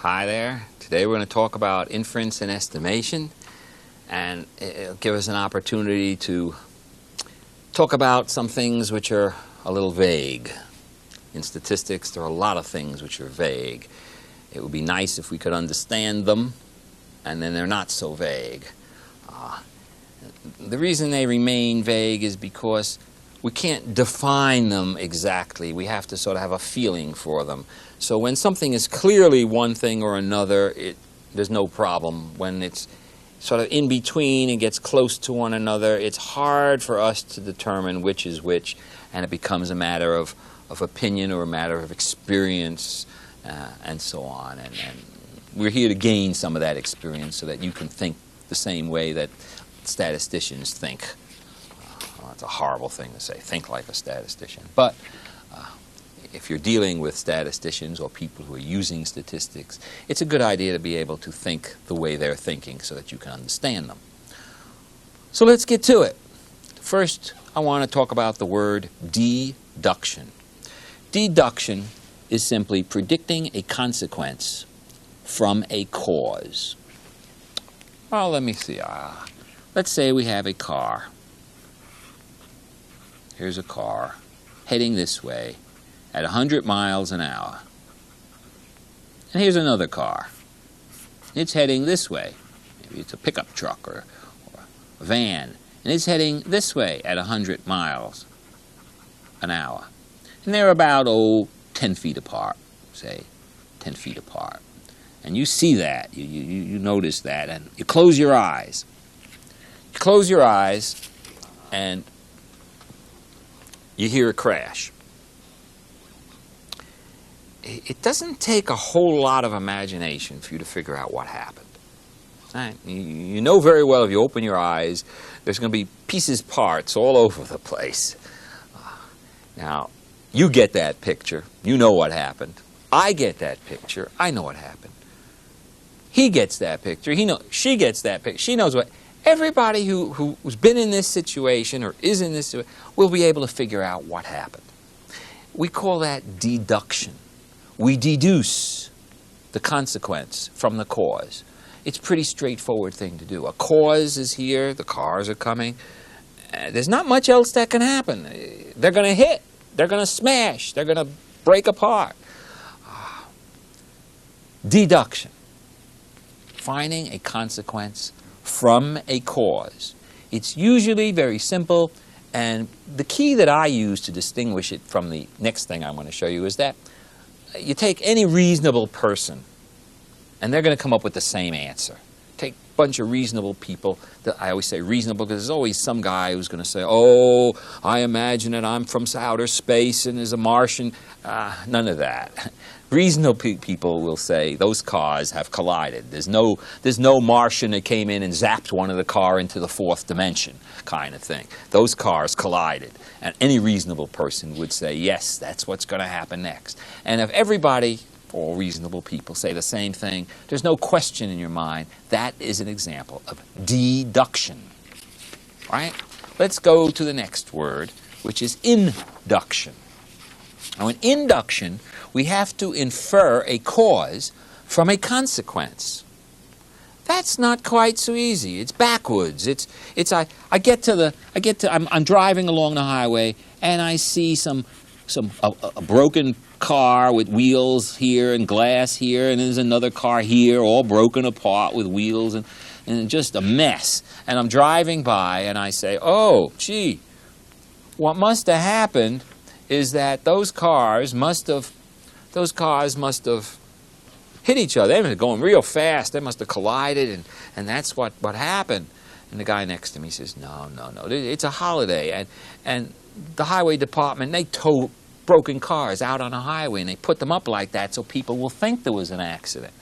Hi there. Today we're going to talk about inference and estimation, and it'll give us an opportunity to talk about some things which are a little vague. In statistics, there are a lot of things which are vague. It would be nice if we could understand them, and then they're not so vague. The reason they remain vague is because we can't define them exactly. We have to sort of have a feeling for them. So when something is clearly one thing or another, there's no problem. When it's sort of in between and gets close to one another, it's hard for us to determine which is which, and it becomes a matter of opinion or a matter of experience and so on. And we're here to gain some of that experience so that you can think the same way that statisticians think. It's a horrible thing to say, think like a statistician. But if you're dealing with statisticians or people who are using statistics, it's a good idea to be able to think the way they're thinking so that you can understand them. So let's get to it. First, I want to talk about the word deduction. Deduction is simply predicting a consequence from a cause. Well, let me see. Let's say we have a car. Here's a car heading this way at 100 miles an hour. And here's another car. It's heading this way. Maybe it's a pickup truck or a van. And it's heading this way at 100 miles an hour. And they're about, 10 feet apart, say, 10 feet apart. And you see that, you notice that, and you close your eyes. You close your eyes, and you hear a crash. It doesn't take a whole lot of imagination for you to figure out what happened. Right? You know very well if you open your eyes, there's going to be pieces, parts all over the place. Now, you get that picture. You know what happened. I get that picture. I know what happened. He gets that picture. She gets that picture. She knows what. Everybody who's been in this situation or is in this situation will be able to figure out what happened. We call that deduction. We deduce the consequence from the cause. It's a pretty straightforward thing to do. A cause is here. The cars are coming. There's not much else that can happen. They're going to hit. They're going to smash. They're going to break apart. Deduction. Finding a consequence from a cause. It's usually very simple, and the key that I use to distinguish it from the next thing I'm going to show you is that you take any reasonable person, and they're going to come up with the same answer. Take a bunch of reasonable people. I always say reasonable because there's always some guy who's going to say, oh, I imagine that I'm from outer space and there's a Martian. None of that. Reasonable people will say those cars have collided. There's no Martian that came in and zapped one of the car into the fourth dimension kind of thing. Those cars collided. And any reasonable person would say, yes, that's what's going to happen next. And if everybody, all reasonable people, say the same thing, there's no question in your mind. That is an example of deduction. Right? Let's go to the next word, which is induction. Now, in induction, we have to infer a cause from a consequence. That's not quite so easy. It's backwards. I'm driving along the highway and I see a broken car with wheels here and glass here, and there's another car here all broken apart with wheels and just a mess. And I'm driving by and I say, oh, gee, what must have happened is that those cars must have hit each other. They were going real fast. They must have collided, and that's what happened. And the guy next to me says, no. It's a holiday. And the highway department, they tow broken cars out on a highway, and they put them up like that so people will think there was an accident.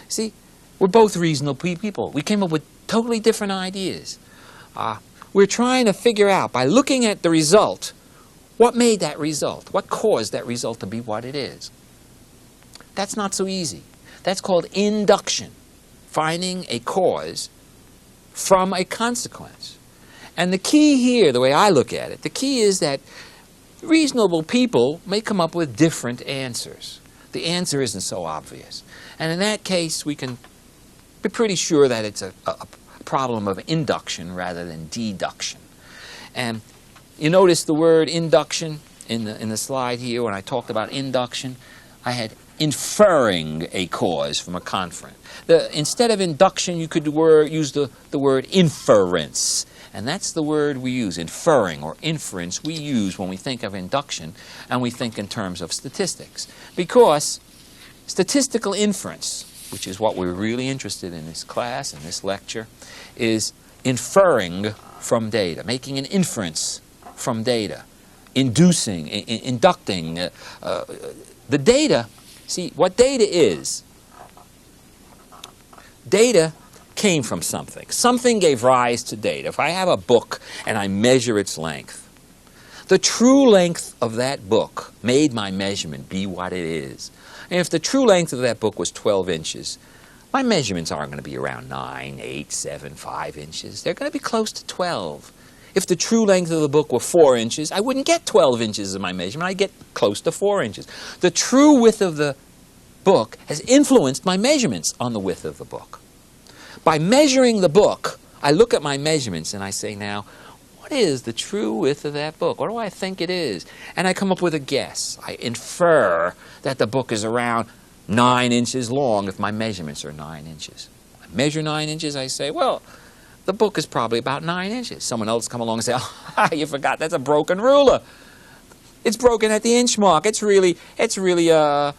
See, we're both reasonable people. We came up with totally different ideas. We're trying to figure out, by looking at the result, what made that result? What caused that result to be what it is? That's not so easy. That's called induction, finding a cause from a consequence. And the key here, the way I look at it, the key is that reasonable people may come up with different answers. the answer isn't so obvious. And in that case, we can be pretty sure that it's a problem of induction rather than deduction. And you notice the word induction in the slide here. When I talked about induction, I had inferring a cause from a conference. Instead of induction, you could use the word inference. And that's the word we use, inferring or inference, we use when we think of induction and we think in terms of statistics. Because statistical inference, which is what we're really interested in this class, in this lecture, is inferring from data, making an inference from data, inducing, inducting. The data, see, what data is, data came from something. Something gave rise to data. If I have a book and I measure its length, the true length of that book made my measurement be what it is. And if the true length of that book was 12 inches, my measurements aren't going to be around 9, 8, 7, 5 inches. They're going to be close to 12. If the true length of the book were 4 inches, I wouldn't get 12 inches as my measurement. I'd get close to 4 inches. The true width of the book has influenced my measurements on the width of the book. By measuring the book, I look at my measurements and I say, now, what is the true width of that book? What do I think it is? And I come up with a guess. I infer that the book is around 9 inches long if my measurements are 9 inches. I measure 9 inches, I say, well, the book is probably about 9 inches. Someone else come along and say, oh, you forgot, that's a broken ruler. It's broken at the inch mark. It's really an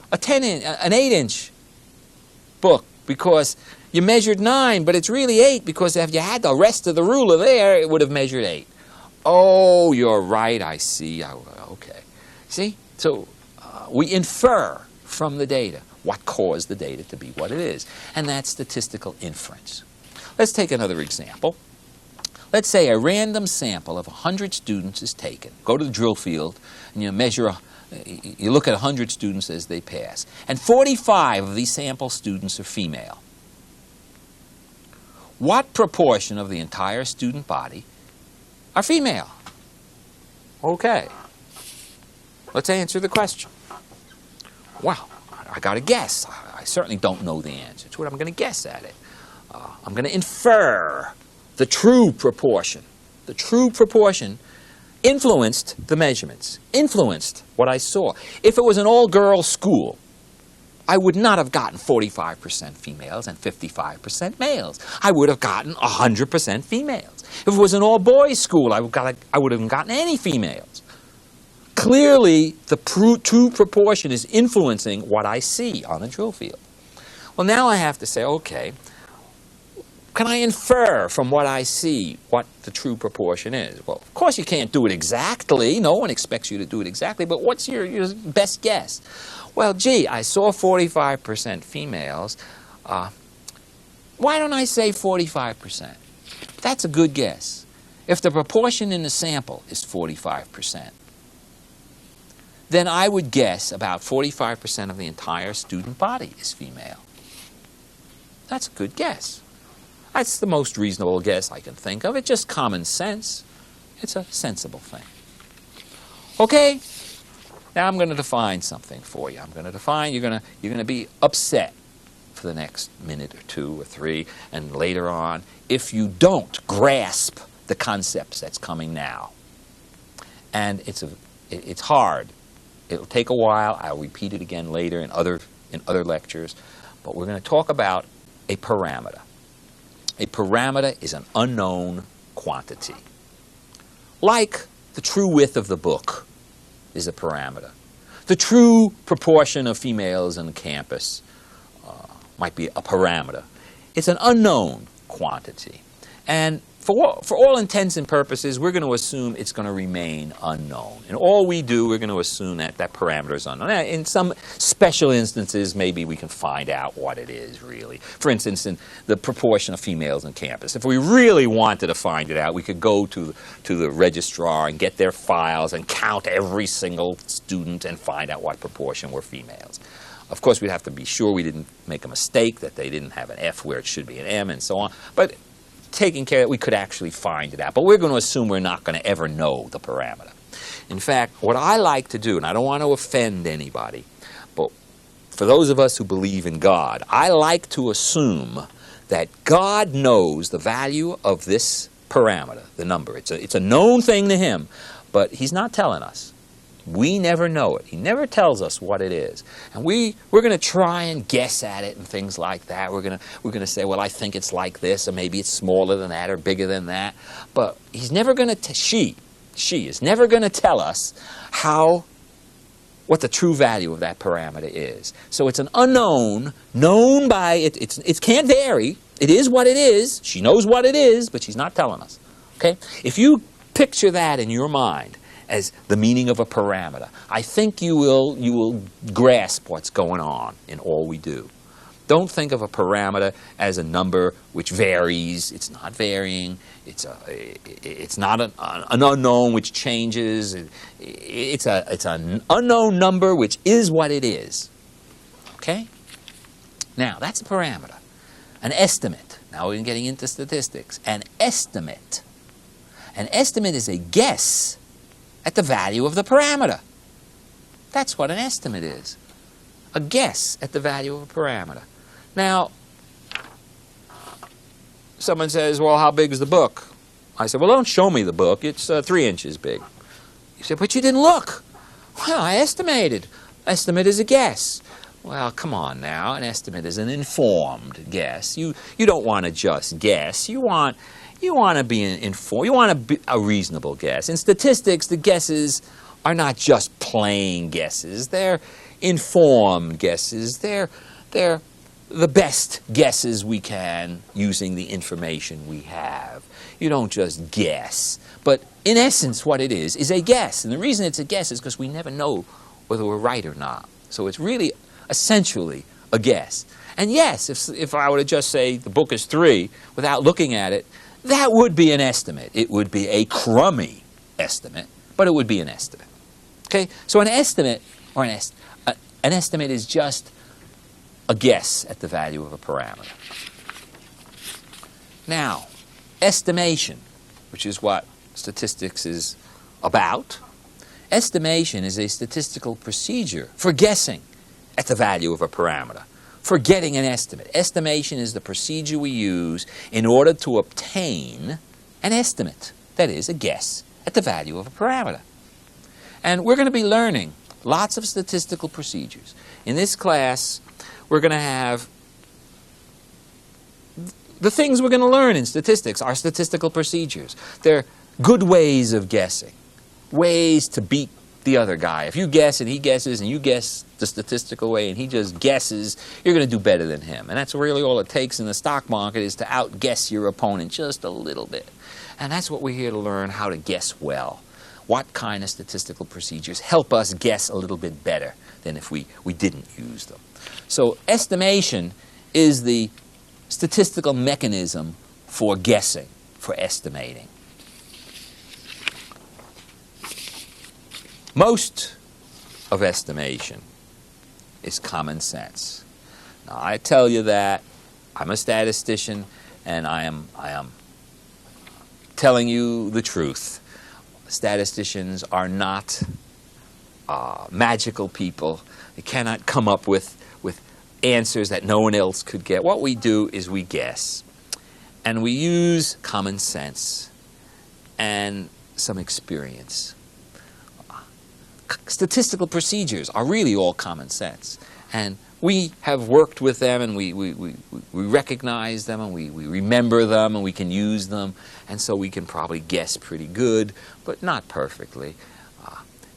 8-inch book because you measured 9, but it's really 8 because if you had the rest of the ruler there, it would have measured 8. Oh, you're right, I see. Okay. See? So we infer from the data what caused the data to be what it is. And that's statistical inference. Let's take another example. Let's say a random sample of 100 students is taken. Go to the drill field and you look at 100 students as they pass. And 45 of these sample students are female. What proportion of the entire student body are female? Okay. Let's answer the question. Well, I got to guess. I certainly don't know the answer to it. I'm going to guess at it. I'm going to infer the true proportion. The true proportion influenced the measurements, influenced what I saw. If it was an all-girls school, I would not have gotten 45% females and 55% males. I would have gotten 100% females. If it was an all-boys school, I would have gotten any females. Clearly, the true proportion is influencing what I see on the drill field. Well, now I have to say, okay, can I infer from what I see what the true proportion is? Well, of course you can't do it exactly. No one expects you to do it exactly, but what's your best guess? Well, gee, I saw 45% females. Why don't I say 45%? That's a good guess. If the proportion in the sample is 45%, then I would guess about 45% of the entire student body is female. That's a good guess. That's the most reasonable guess I can think of. It's just common sense. It's a sensible thing. Okay? Now I'm going to define something for you. I'm going to define, you're going to be upset for the next minute or 2 or 3 and later on if you don't grasp the concepts that's coming now. And it's hard. It'll take a while. I'll repeat it again later in other lectures. But we're going to talk about a parameter. A parameter is an unknown quantity. Like the true width of the book is a parameter. The true proportion of females in the campus might be a parameter. It's an unknown quantity. And for all intents and purposes, we're going to assume it's going to remain unknown. And all we do, we're going to assume that that parameter is unknown. Now, in some special instances, maybe we can find out what it is, really. For instance, in the proportion of females on campus. If we really wanted to find it out, we could go to the registrar and get their files and count every single student and find out what proportion were females. Of course, we'd have to be sure we didn't make a mistake, that they didn't have an F where it should be an M, and so on. But taking care that we could actually find it out. But we're going to assume we're not going to ever know the parameter. In fact, what I like to do, and I don't want to offend anybody, but for those of us who believe in God, I like to assume that God knows the value of this parameter, the number. It's a known thing to him, but he's not telling us. We never know it. He never tells us what it is. And we're going to try and guess at it and things like that. We're going to say, well, I think it's like this, or maybe it's smaller than that, or bigger than that. But he's never going to, she is never going to tell us what the true value of that parameter is. So it's an unknown, known by, it can't vary. It is what it is. She knows what it is, but she's not telling us. Okay? If you picture that in your mind as the meaning of a parameter, I think you will grasp what's going on in all we do. Don't think of a parameter as a number which varies. It's not varying. It's not an unknown which changes. It's an unknown number which is what it is. Okay? Now, that's a parameter. An estimate. Now we're getting into statistics. An estimate. An estimate is a guess at the value of the parameter. That's what an estimate is. A guess at the value of a parameter. Now, someone says, well, how big is the book? I said, well, don't show me the book. It's 3 inches big. You said, but you didn't look. Well, I estimated. Estimate is a guess. Well, come on now. An estimate is an informed guess. You don't want to just guess. You want to be informed. You want a reasonable guess. In statistics, the guesses are not just plain guesses. They're informed guesses. They're the best guesses we can using the information we have. You don't just guess. But in essence, what it is a guess. And the reason it's a guess is because we never know whether we're right or not. So it's really essentially a guess. And yes, if I were to just say the book is 3 without looking at it, that would be an estimate. It would be a crummy estimate, but it would be an estimate. Okay? So an estimate, or an estimate is just a guess at the value of a parameter. Now, estimation, which is what statistics is about. Estimation is a statistical procedure for guessing at the value of a parameter, for getting an estimate. Estimation is the procedure we use in order to obtain an estimate, that is, a guess at the value of a parameter. And we're going to be learning lots of statistical procedures. In this class, we're going to have the things we're going to learn in statistics are statistical procedures. They're good ways of guessing, ways to beat the other guy. If you guess and he guesses and you guess the statistical way and he just guesses, you're going to do better than him. And that's really all it takes in the stock market, is to outguess your opponent just a little bit. And that's what we're here to learn, how to guess well. What kind of statistical procedures help us guess a little bit better than if we didn't use them. So estimation is the statistical mechanism for guessing, for estimating. Most of estimation is common sense. Now, I tell you that I'm a statistician, and I am telling you the truth. Statisticians are not magical people. They cannot come up with answers that no one else could get. What we do is we guess. And we use common sense and some experience. Statistical procedures are really all common sense. And we have worked with them, and we recognize them, and we remember them, and we can use them. And so we can probably guess pretty good, but not perfectly.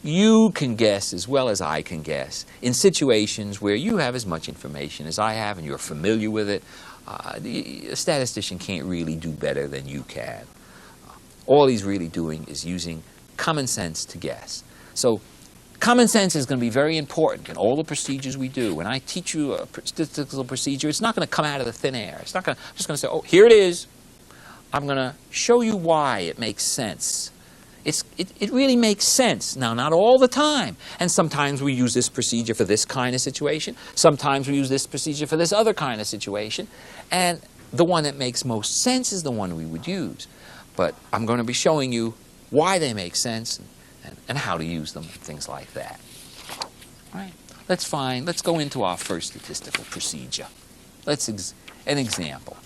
You can guess as well as I can guess in situations where you have as much information as I have and you're familiar with it. A statistician can't really do better than you can. All he's really doing is using common sense to guess. So common sense is going to be very important in all the procedures we do. When I teach you a statistical procedure, it's not going to come out of the thin air. It's not going to, I'm just going to say, oh, here it is. I'm going to show you why it makes sense. It really makes sense. Now, not all the time. And sometimes we use this procedure for this kind of situation. Sometimes we use this procedure for this other kind of situation. And the one that makes most sense is the one we would use. But I'm going to be showing you why they make sense and how to use them, things like that. All right. let's go into our first statistical procedure. An example.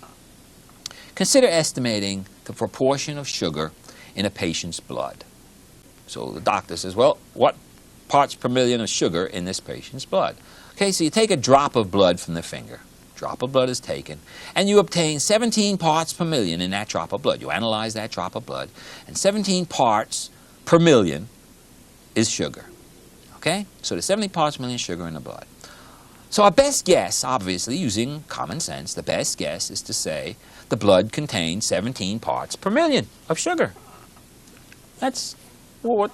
Consider estimating the proportion of sugar in a patient's blood. So the doctor says, well, what parts per million of sugar in this patient's blood? Okay, so you take a drop of blood from the finger. Drop of blood is taken, and you obtain 17 parts per million in that drop of blood. You analyze that drop of blood, and 17 parts per million is sugar. Okay? So there's 70 parts per million sugar in the blood. So our best guess, obviously, using common sense, the best guess is to say the blood contains 17 parts per million of sugar. That's what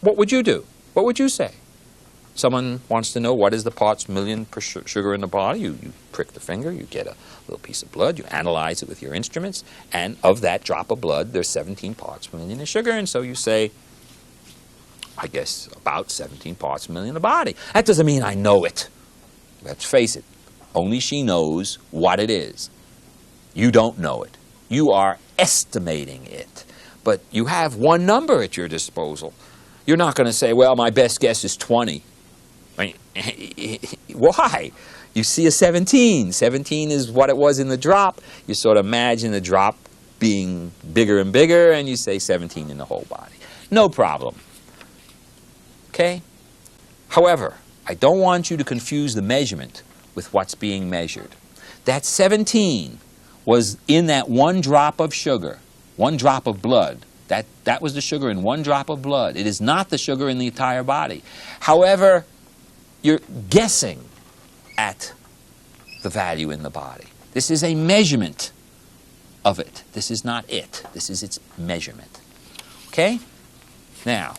would you do? What would you say? Someone wants to know what is the parts per million per sugar in the body. You prick the finger, you get a little piece of blood, you analyze it with your instruments, and of that drop of blood, there's 17 parts per million of sugar, and so you say, I guess, about 17 parts per million in the body. That doesn't mean I know it. Let's face it. Only she knows what it is. You don't know it. You are estimating it. But you have one number at your disposal. You're not going to say, well, my best guess is 20. I mean, why? You see a 17. 17 is what it was in the drop. You sort of imagine the drop being bigger and bigger, and you say 17 in the whole body. No problem. Okay? However, I don't want you to confuse the measurement with what's being measured. That 17 was in that one drop of sugar, one drop of blood. That was the sugar in one drop of blood. It is not the sugar in the entire body. However, you're guessing at the value in the body. This is a measurement of it. This is not it. This is its measurement. Okay? Now,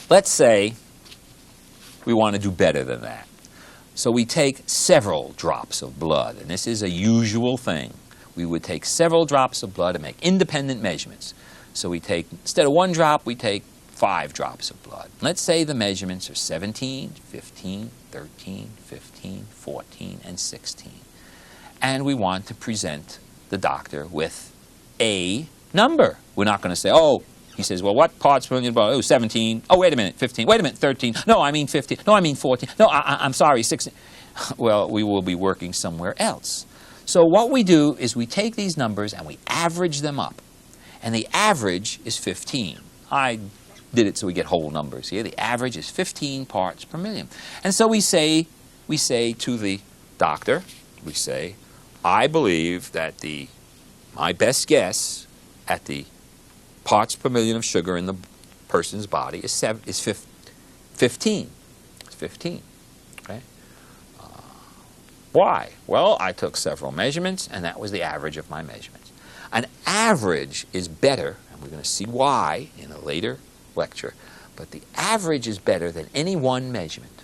let's say we want to do better than that. So we take several drops of blood, and this is a usual thing. We would take several drops of blood and make independent measurements. So we take, instead of one drop, we take 5 drops of blood. Let's say the measurements are 17, 15, 13, 15, 14, and 16. And we want to present the doctor with a number. We're not going to say, oh, he says, well, what parts per million blood? Oh, 17. Oh, wait a minute, 15. Wait a minute, 13. No, I mean 15. No, I mean 14. No, I'm sorry, 16. Well, we will be working somewhere else. So what we do is we take these numbers and we average them up. And the average is 15. I did it so we get whole numbers here. The average is 15 parts per million. And so we say to the doctor, we say, I believe that my best guess at the parts per million of sugar in the person's body is 15. It's 15. Okay? Why? Well, I took several measurements, and that was the average of my measurements. An average is better, and we're going to see why in a later lecture, but the average is better than any one measurement.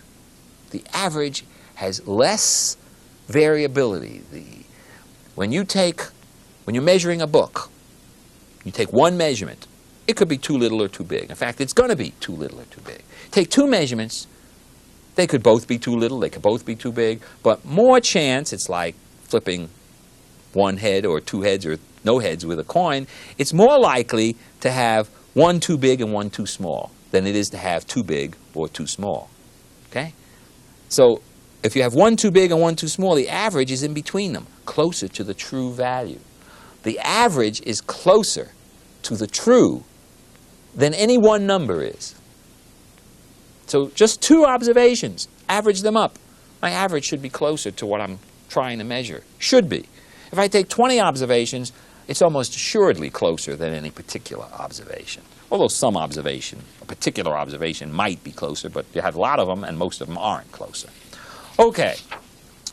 The average has less variability. When you're measuring a book, you take one measurement. It could be too little or too big. In fact, it's going to be too little or too big. Take 2 measurements. They could both be too little. They could both be too big. But more chance, it's like flipping one head or 2 heads or no heads with a coin. It's more likely to have one too big and one too small than it is to have too big or too small. Okay? So if you have one too big and one too small, the average is in between them, closer to the true value. The average is closer to the true than any one number is. So just 2 observations, average them up. My average should be closer to what I'm trying to measure. Should be. If I take 20 observations, it's almost assuredly closer than any particular observation. Although some observation, a particular observation might be closer, but you have a lot of them and most of them aren't closer. Okay,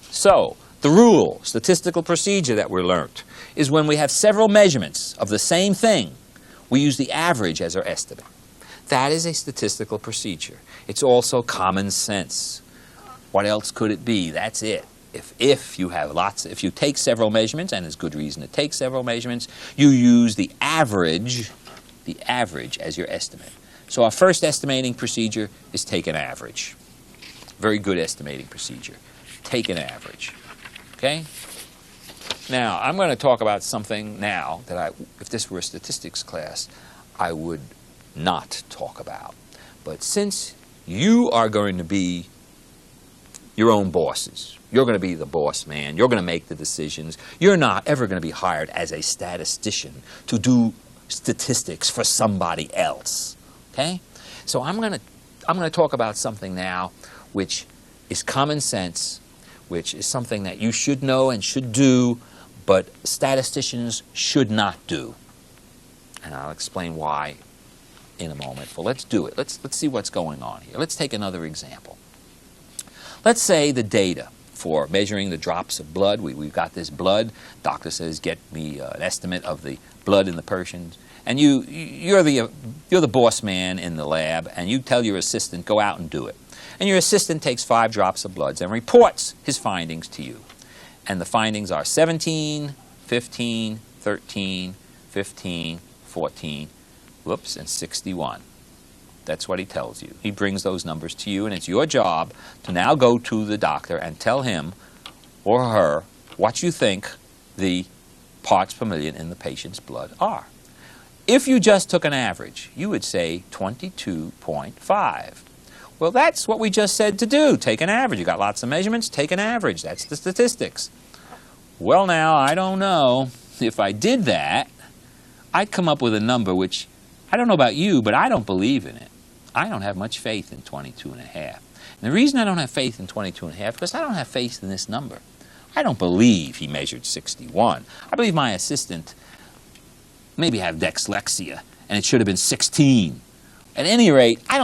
so the rule, statistical procedure that we learned is when we have several measurements of the same thing, we use the average as our estimate. That is a statistical procedure. It's also common sense. What else could it be? That's it. If you take several measurements, and there's good reason to take several measurements, you use the average as your estimate. So our first estimating procedure is take an average. Very good estimating procedure. Take an average. Okay? Now, I'm going to talk about something now that if this were a statistics class, I would not talk about. But since you are going to be your own bosses, you're going to be the boss man, you're going to make the decisions, you're not ever going to be hired as a statistician to do statistics for somebody else. Okay? So I'm going to talk about something now which is common sense, which is something that you should know and should do, but statisticians should not do. And I'll explain why in a moment. But let's do it. Let's see what's going on here. Let's take another example. Let's say the data for measuring the drops of blood. We've got this blood. Doctor says, get me an estimate of the blood in the person. And you're the boss man in the lab, and you tell your assistant, go out and do it. And your assistant takes 5 drops of blood and reports his findings to you. And the findings are 17, 15, 13, 15, 14, whoops, and 61. That's what he tells you. He brings those numbers to you, and it's your job to now go to the doctor and tell him or her what you think the parts per million in the patient's blood are. If you just took an average, you would say 22.5. Well, that's what we just said to do. Take an average. You got lots of measurements, take an average. That's the statistics. Well, now, I don't know. If I did that, I'd come up with a number which, I don't know about you, but I don't believe in it. I don't have much faith in 22.5. And the reason I don't have faith in 22.5 is because I don't have faith in this number. I don't believe he measured 61. I believe my assistant maybe had dyslexia, and it should have been 16. At any rate, I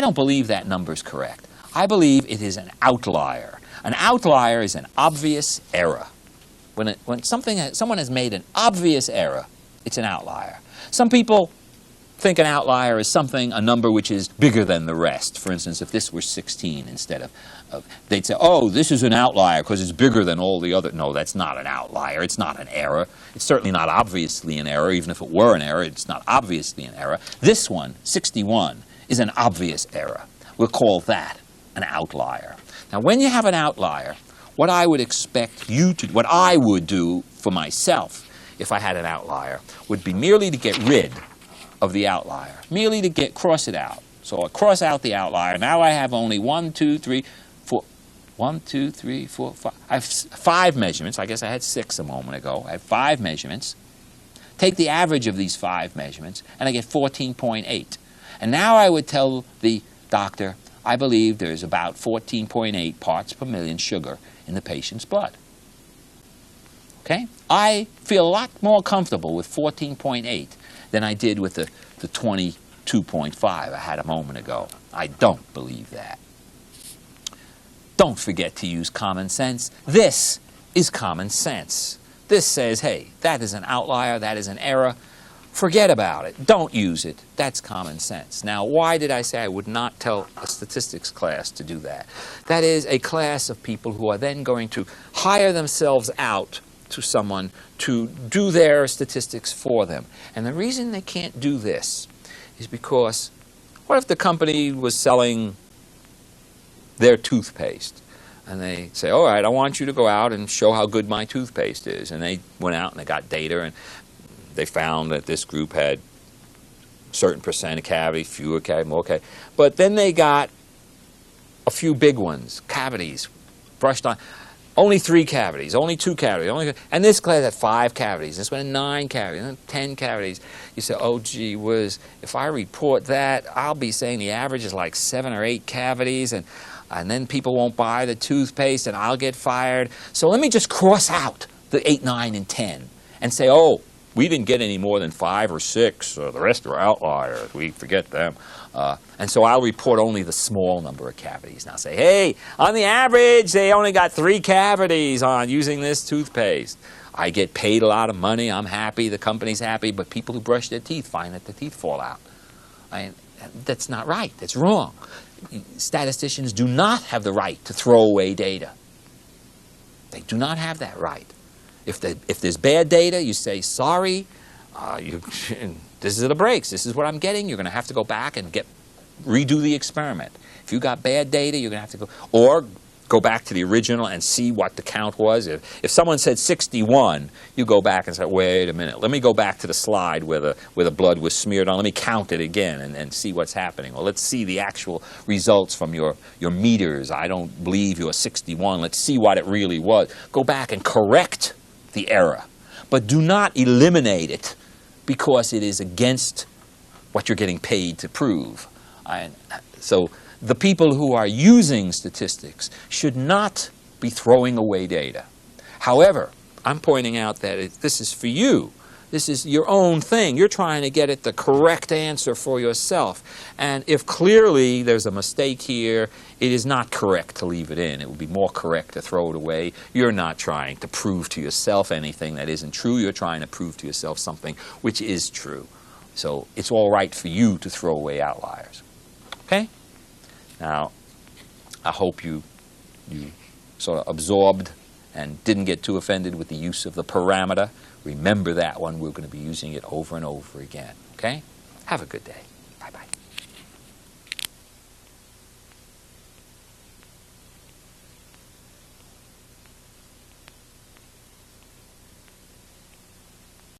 don't believe that number is correct. I believe it is an outlier. An outlier is an obvious error. When someone has made an obvious error, it's an outlier. Some people think an outlier is a number which is bigger than the rest. For instance, if this were 16 instead of they'd say, oh, this is an outlier because it's bigger than all the other. No, that's not an outlier. It's not an error. It's certainly not obviously an error. Even if it were an error, it's not obviously an error. This one, 61, is an obvious error. We'll call that an outlier. Now, when you have an outlier, what I would expect you to do, what I would do for myself if I had an outlier, would be merely to get rid of the outlier, merely to cross it out. So I cross out the outlier. Now I have only 1, 2, 3, 4. 1, 2, 3, 4, 5. I have 5 measurements. I guess I had 6 a moment ago. I have 5 measurements. Take the average of these 5 measurements, and I get 14.8. And now I would tell the doctor, I believe there's about 14.8 parts per million sugar in the patient's blood. Okay? I feel a lot more comfortable with 14.8 than I did with the 22.5 I had a moment ago. I don't believe that. Don't forget to use common sense. This is common sense. This says, hey, that is an outlier, that is an error. Forget about it. Don't use it. That's common sense. Now, why did I say I would not tell a statistics class to do that? That is a class of people who are then going to hire themselves out to someone to do their statistics for them. And the reason they can't do this is because what if the company was selling their toothpaste? And they say, all right, I want you to go out and show how good my toothpaste is. And they went out and they got data, and they found that this group had a certain percent of cavity, fewer cavity, more cavity. But then they got a few big ones, cavities, brushed on. Only 3 cavities, only 2 cavities, and this class had 5 cavities. This one had 9 cavities, 10 cavities. You say, oh, gee whiz, if I report that, I'll be saying the average is like 7 or 8 cavities, and then people won't buy the toothpaste, and I'll get fired. So let me just cross out the 8, 9, and 10 and say, oh, we didn't get any more than 5 or 6. The rest are outliers. We forget them. And so I'll report only the small number of cavities. Now say, hey, on the average, they only got 3 cavities on using this toothpaste. I get paid a lot of money. I'm happy. The company's happy. But people who brush their teeth find that the teeth fall out. That's not right. That's wrong. Statisticians do not have the right to throw away data. They do not have that right. If there's bad data, you say, sorry, this is the breaks. This is what I'm getting. You're going to have to go back and redo the experiment. If you got bad data, you're going to have to go go back to the original and see what the count was. If someone said 61, you go back and say, wait a minute, let me go back to the slide where the blood was smeared on. Let me count it again and see what's happening. Well, let's see the actual results from your meters. I don't believe you're 61. Let's see what it really was. Go back and correct the error, but do not eliminate it because it is against what you're getting paid to prove. So the people who are using statistics should not be throwing away data. However, I'm pointing out that this is for you. This is your own thing. You're trying to get at the correct answer for yourself. And if clearly there's a mistake here, it is not correct to leave it in. It would be more correct to throw it away. You're not trying to prove to yourself anything that isn't true. You're trying to prove to yourself something which is true. So it's all right for you to throw away outliers. Okay? Now, I hope you sort of absorbed and didn't get too offended with the use of the parameter. Remember that one. We're going to be using it over and over again. Okay? Have a good day. Bye-bye.